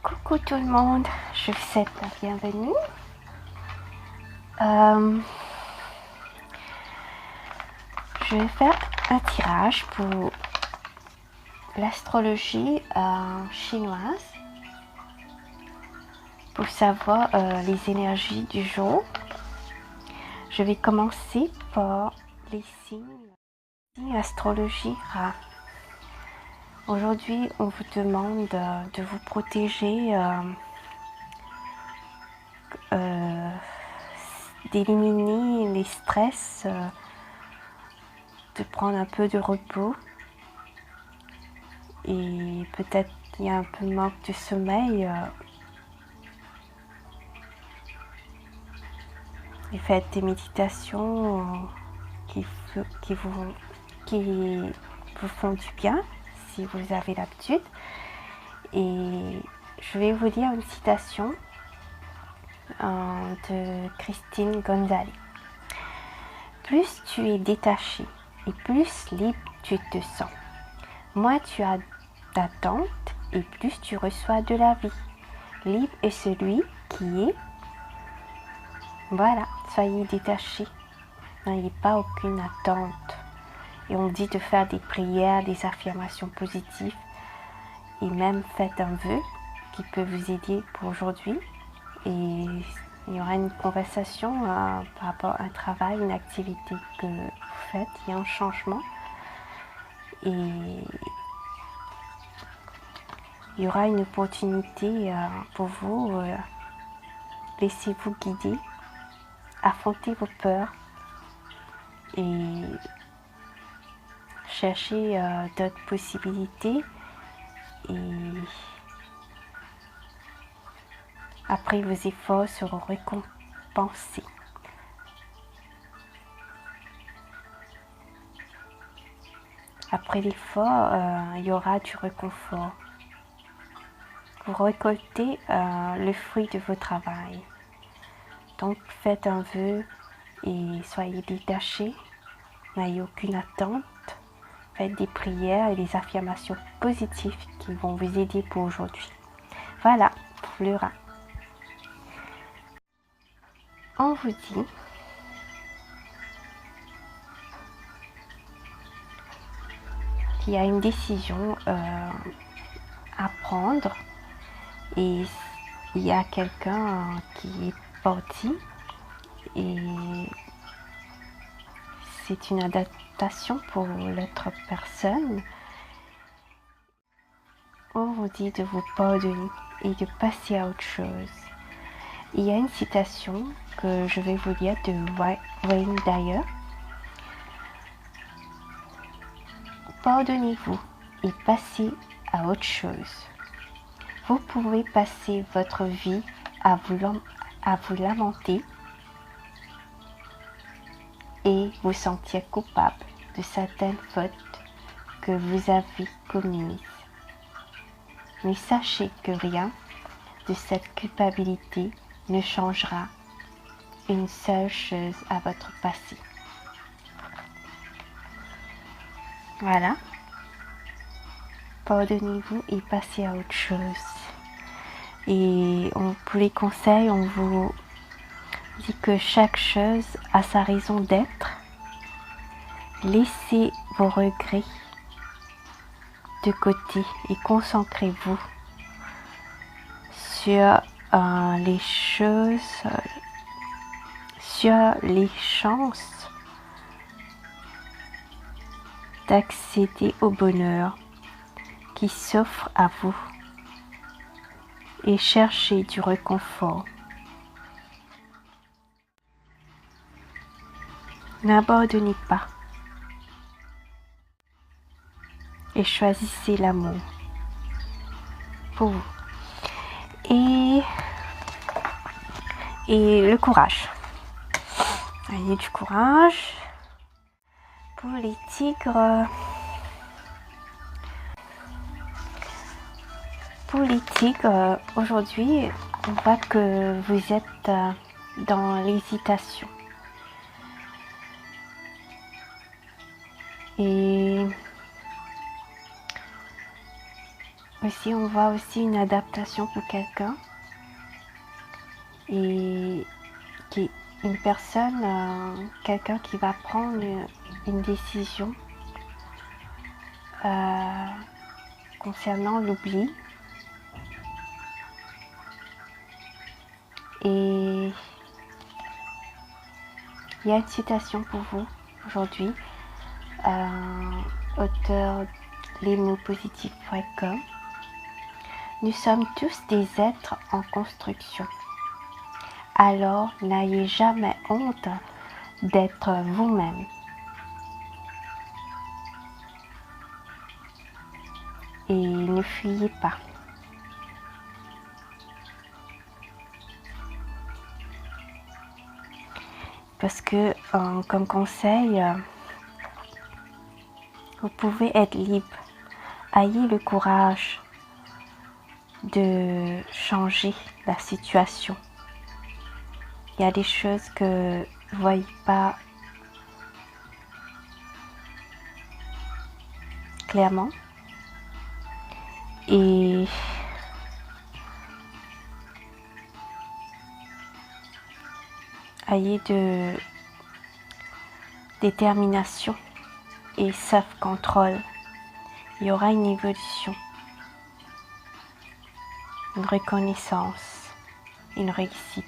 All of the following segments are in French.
Coucou tout le monde, je vous souhaite la bienvenue. Je vais faire un tirage pour l'astrologie chinoise pour savoir les énergies du jour. Je vais commencer par les signes astrologie Ra. Aujourd'hui, on vous demande de vous protéger, d'éliminer les stress, de prendre un peu de repos et peut-être il y a un peu de manque de sommeil. Et faites des méditations qui vous font du bien si vous avez l'habitude. Et je vais vous lire une citation de Christine Gonzalez. Plus tu es détaché et plus libre tu te sens, moins tu as d'attente et plus tu reçois de la vie. Libre est celui qui est. Voilà, soyez détachés. N'ayez pas aucune attente. Et on dit de faire des prières, des affirmations positives. Et même faites un vœu qui peut vous aider pour aujourd'hui. Et il y aura une conversation par rapport à un travail, une activité que vous faites. Il y a un changement. Et il y aura une opportunité pour vous. Laissez-vous guider. Affrontez vos peurs. Et cherchez d'autres possibilités. Et après, vos efforts seront récompensés. Après l'effort, il y aura du réconfort. Vous récoltez le fruit de votre travail. Donc, faites un vœu et soyez détachés. N'ayez aucune attente. Faites des prières et des affirmations positives qui vont vous aider pour aujourd'hui. Voilà, pour le Ra. On vous dit qu'il y a une décision à prendre et il y a quelqu'un qui est parti et c'est une adaptation pour l'autre personne. On vous dit de vous pardonner et de passer à autre chose. Il y a une citation que je vais vous lire de Wayne Dyer. Pardonnez-vous et passez à autre chose. Vous pouvez passer votre vie à vous lamenter et vous sentir coupable de certaines fautes que vous avez commises. Mais sachez que rien de cette culpabilité ne changera une seule chose à votre passé. Voilà. Pardonnez-vous et passez à autre chose. Et pour les conseils, on vous dit que chaque chose a sa raison d'être. Laissez vos regrets de côté et concentrez-vous sur les choses, sur les chances d'accéder au bonheur qui s'offre à vous et cherchez du réconfort. N'abandonnez pas et choisissez l'amour pour vous. Et le courage. Ayez du courage. Pour les tigres. Pour les tigres, aujourd'hui, on voit que vous êtes dans l'hésitation. Et Aussi, on voit aussi une adaptation pour quelqu'un et qui une personne, quelqu'un qui va prendre une décision concernant l'oubli. Et il y a une citation pour vous aujourd'hui, auteur lesmotspositifs.com. Nous sommes tous des êtres en construction. Alors n'ayez jamais honte d'être vous-même. Et ne fuyez pas. Parce que, comme conseil, vous pouvez être libre. Ayez le courage de changer la situation. Il y a des choses que vous ne voyez pas clairement. Et ayez de détermination et self-control. Il y aura une évolution, une reconnaissance, une réussite.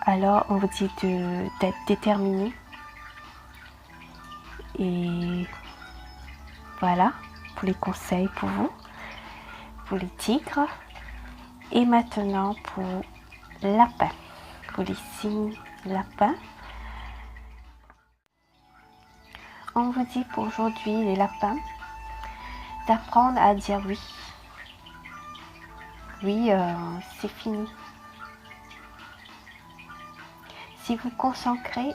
Alors on vous dit d'être déterminé. Et voilà pour les conseils pour vous, pour les tigres. Et maintenant pour lapin, pour les signes lapins. On vous dit pour aujourd'hui les lapins d'apprendre à dire oui. Oui, c'est fini. Si vous concentrez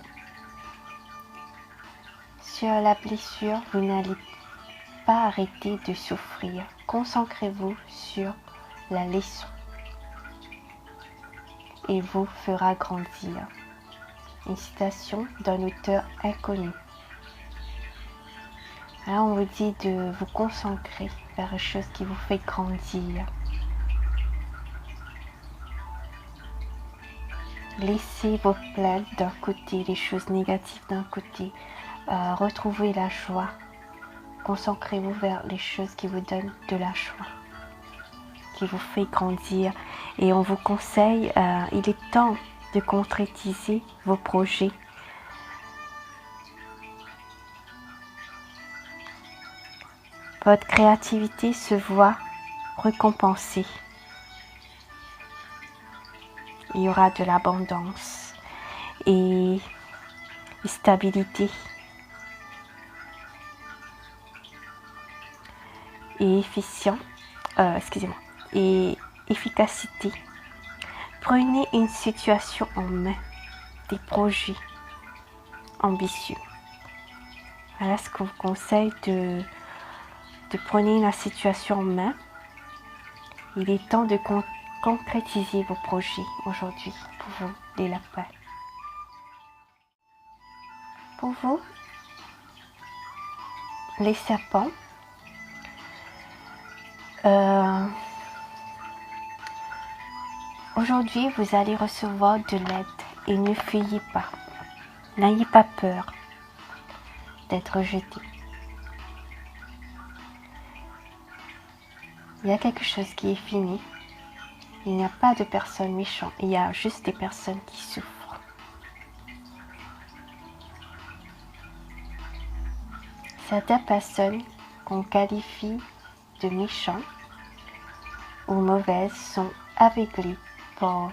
sur la blessure, vous n'allez pas arrêter de souffrir. Concentrez-vous sur la leçon et vous fera grandir. Une citation d'un auteur inconnu. Alors on vous dit de vous concentrer vers une chose qui vous fait grandir. Laissez vos plaintes d'un côté, les choses négatives d'un côté. Retrouvez la joie. Concentrez-vous vers les choses qui vous donnent de la joie, qui vous fait grandir. Et on vous conseille, il est temps de concrétiser vos projets. Votre créativité se voit récompensée. Il y aura de l'abondance et stabilité et et efficacité. Prenez une situation en main, des projets ambitieux. Voilà ce qu'on vous conseille de prendre la situation en main. Il est temps de concrétiser vos projets aujourd'hui pour vous, les lapins. Pour vous, les serpents, aujourd'hui vous allez recevoir de l'aide et ne fuyez pas. N'ayez pas peur d'être rejeté. Il y a quelque chose qui est fini. Il n'y a pas de personnes méchantes, il y a juste des personnes qui souffrent. Certaines personnes qu'on qualifie de méchantes ou mauvaises sont aveuglées par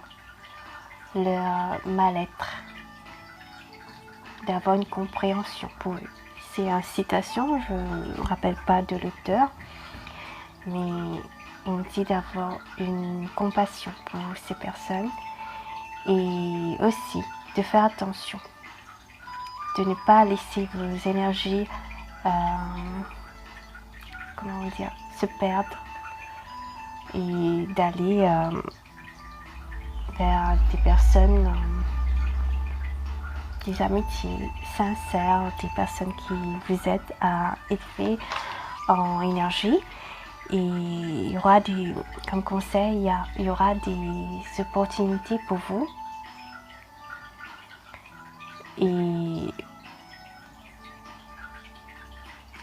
leur mal-être, d'avoir une compréhension pour eux. C'est une citation, je ne me rappelle pas de l'auteur, mais on dit d'avoir une compassion pour ces personnes et aussi de faire attention, de ne pas laisser vos énergies se perdre et d'aller vers des personnes, des amitiés sincères, des personnes qui vous aident à élever en énergie. Et il y aura comme conseil, il y aura des opportunités pour vous. Et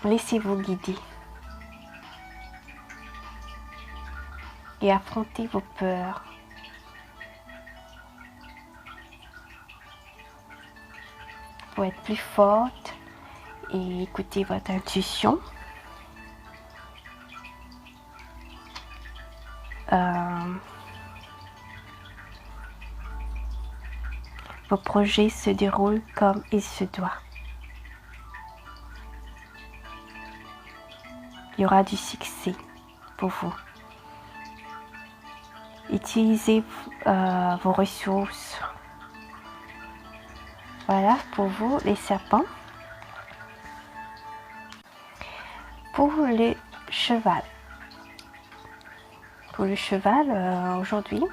laissez-vous guider. Et affrontez vos peurs. Pour être plus forte et écouter votre intuition. Vos projets se déroulent comme il se doit. Il y aura du succès pour vous. Utilisez vos ressources. Voilà pour vous les serpents. Pour le cheval. Pour le cheval, aujourd'hui,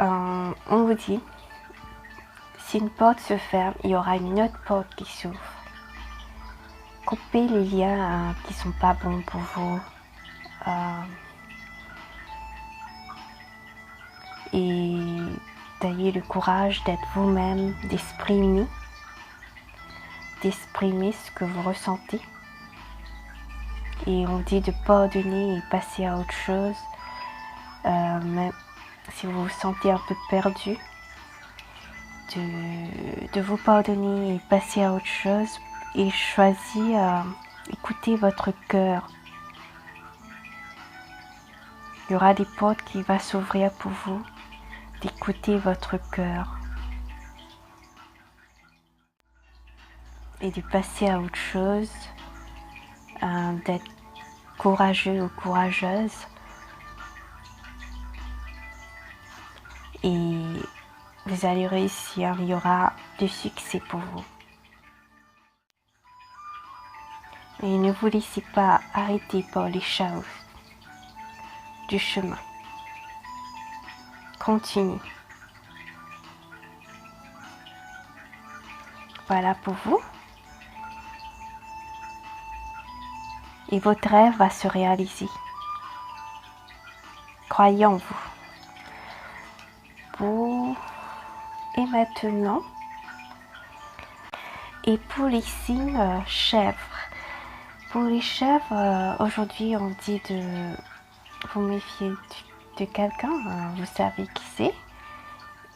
on vous dit, si une porte se ferme, il y aura une autre porte qui s'ouvre. Coupez les liens qui ne sont pas bons pour vous. Et ayez le courage d'être vous-même, d'exprimer ce que vous ressentez. Et on dit de pardonner et passer à autre chose. Même si vous vous sentez un peu perdu, de vous pardonner et passer à autre chose. Et choisir, écouter votre cœur. Il y aura des portes qui vont s'ouvrir pour vous. D'écouter votre cœur. Et de passer à autre chose. D'être courageux ou courageuse. Et vous allez réussir, il y aura du succès pour vous. Et ne vous laissez pas arrêter par les chaos du chemin. Continuez. Voilà pour vous. Et votre rêve va se réaliser. Croyez en vous. Et maintenant, et pour les signes chèvres. Pour les chèvres, aujourd'hui on dit de vous méfier de quelqu'un, vous savez qui c'est,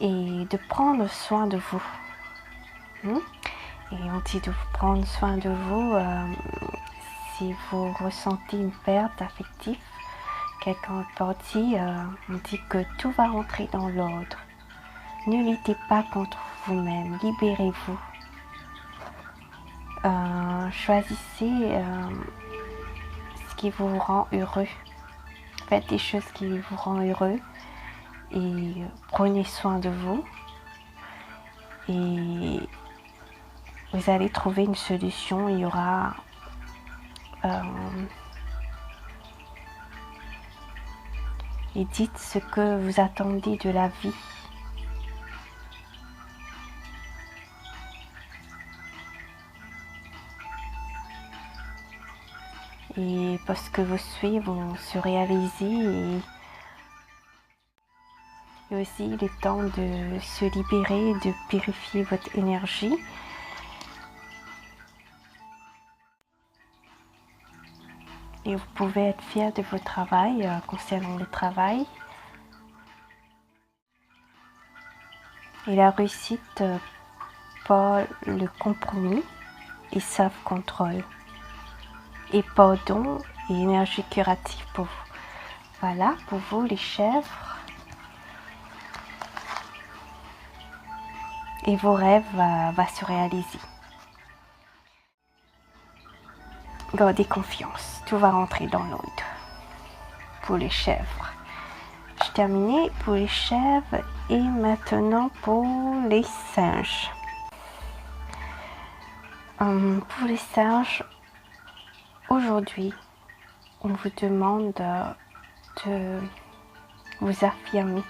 et de prendre soin de vous. Et on dit de vous prendre soin de vous si vous ressentez une perte affective, quelqu'un est parti, on dit que tout va rentrer dans l'ordre. Ne luttez pas contre vous-même, libérez-vous. Choisissez ce qui vous rend heureux. Faites des choses qui vous rendent heureux et prenez soin de vous. Et vous allez trouver une solution. Il y aura et dites ce que vous attendez de la vie. Et parce que vos souhaits vont se réaliser et aussi il est temps de se libérer, de purifier votre énergie. Et vous pouvez être fier de votre travail concernant le travail. Et la réussite par le compromis et self-control. Et pardon et énergie curative pour vous. Voilà pour vous les chèvres. Et vos rêves vont se réaliser. Gardez confiance, tout va rentrer dans l'ordre. Pour les chèvres. J'ai terminé pour les chèvres et maintenant pour les singes. Pour les singes, aujourd'hui, on vous demande de vous affirmer,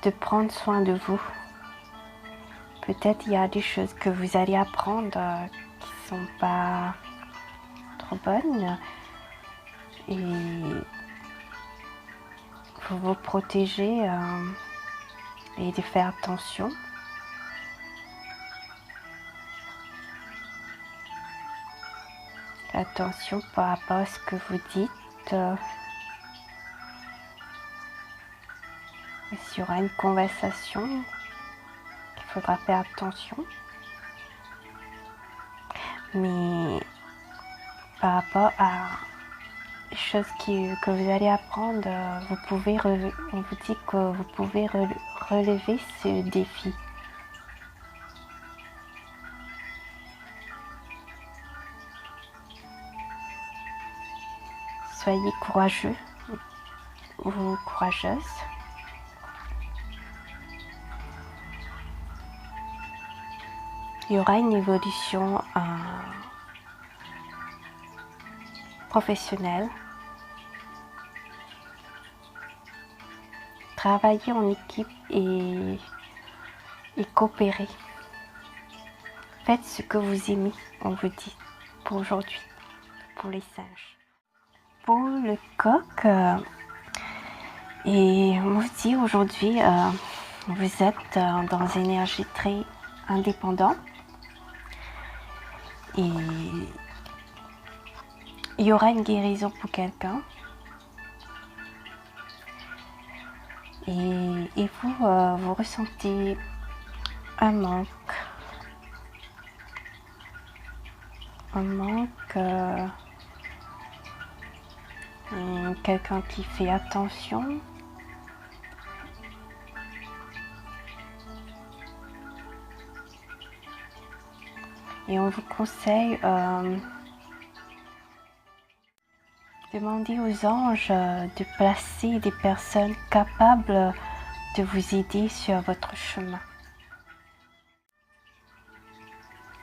de prendre soin de vous. Peut-être il y a des choses que vous allez apprendre qui sont pas trop bonnes et faut vous protéger et de faire attention. Attention par rapport à ce que vous dites. S'il y aura une conversation, il faudra faire attention. Mais par rapport à les choses que vous allez apprendre, on vous dit que vous pouvez relever ce défi. Soyez courageux ou courageuse. Il y aura une évolution professionnelle. Travailler en équipe et coopérer. Faites ce que vous aimez, on vous dit, pour aujourd'hui, pour les singes. Pour le coq, et on vous dit aujourd'hui, vous êtes dans une énergie très indépendante. Et il y aura une guérison pour quelqu'un. Et vous, vous ressentez un manque. Quelqu'un qui fait attention. Et on vous conseille demandez aux anges de placer des personnes capables de vous aider sur votre chemin.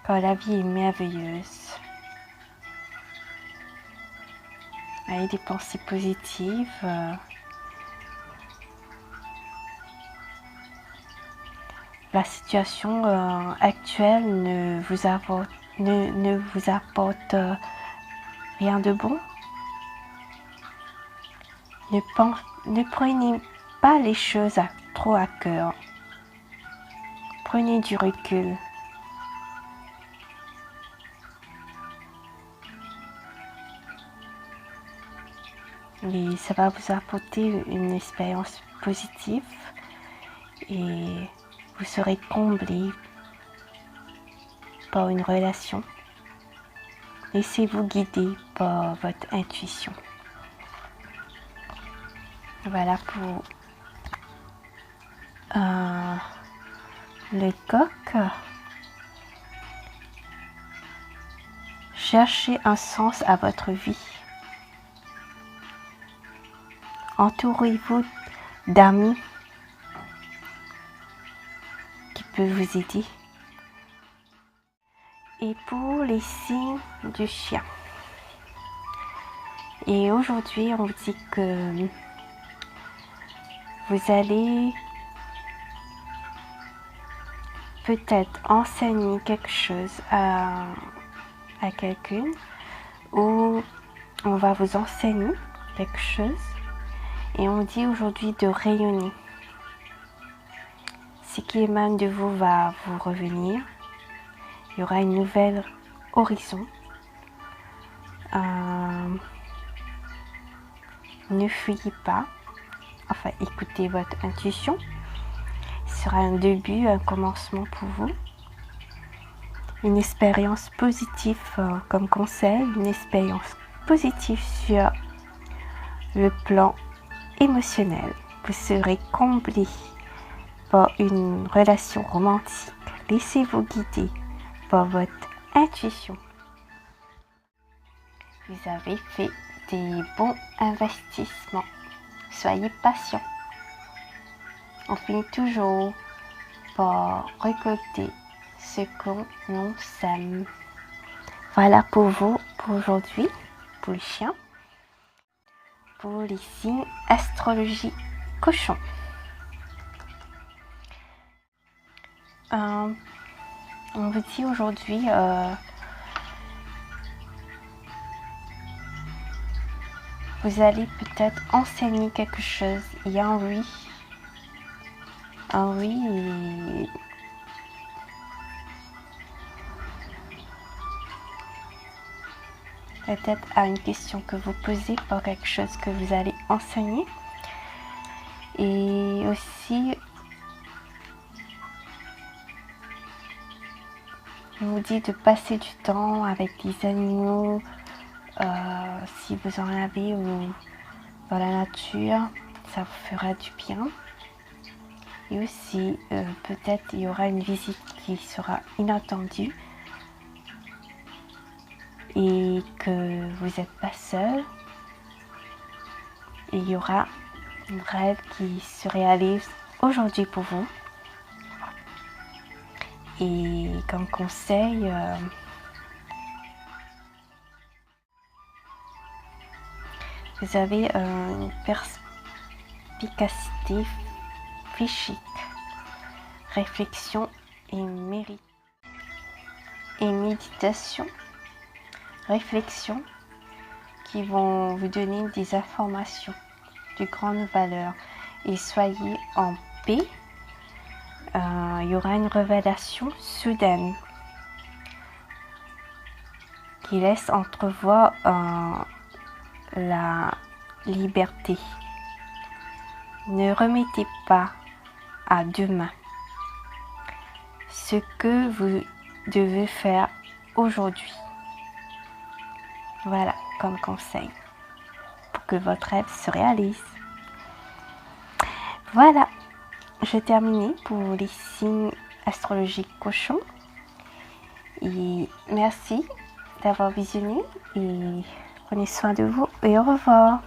Car la vie est merveilleuse. Ayez des pensées positives. La situation actuelle ne vous apporte rien de bon. Ne prenez pas les choses trop à cœur. Prenez du recul. Et ça va vous apporter une expérience positive et vous serez comblé par une relation. Laissez-vous guider par votre intuition. Voilà pour le coq. Cherchez un sens à votre vie. Entourez-vous d'amis qui peuvent vous aider. Et pour les signes du chien. Et aujourd'hui, on vous dit que vous allez peut-être enseigner quelque chose à quelqu'un ou on va vous enseigner quelque chose et on dit aujourd'hui de rayonner. Ce qui émane de vous va vous revenir. Il y aura une nouvelle horizon. Ne fuyez pas. Enfin, écoutez votre intuition. Ce sera un début, un commencement pour vous. Une expérience positive comme conseil, une expérience positive sur le plan émotionnel. Vous serez comblé par une relation romantique. Laissez-vous guider par votre intuition. Vous avez fait des bons investissements. Soyez patient. On finit toujours par récolter ce qu'on sème. Voilà pour vous, pour aujourd'hui, pour les chiens. Pour les signes astrologie cochon. On vous dit aujourd'hui, vous allez peut-être enseigner quelque chose. Il y a un oui. Un oui et peut-être à une question que vous posez pour quelque chose que vous allez enseigner. Et aussi, on vous dit de passer du temps avec des animaux, si vous en avez, ou dans la nature, ça vous fera du bien. Et aussi, peut-être il y aura une visite qui sera inattendue et que vous n'êtes pas seul. Et il y aura un rêve qui se réalise aujourd'hui pour vous. Et comme conseil, vous avez une perspicacité psychique, réflexion et méditation, réflexion qui vont vous donner des informations de grande valeur. Et soyez en paix. Il y aura une révélation soudaine qui laisse entrevoir la liberté. Ne remettez pas à demain ce que vous devez faire aujourd'hui. Voilà comme conseil pour que votre rêve se réalise. Voilà, j'ai terminé pour les signes astrologiques cochons. Et merci d'avoir visionné et prenez soin de vous et au revoir.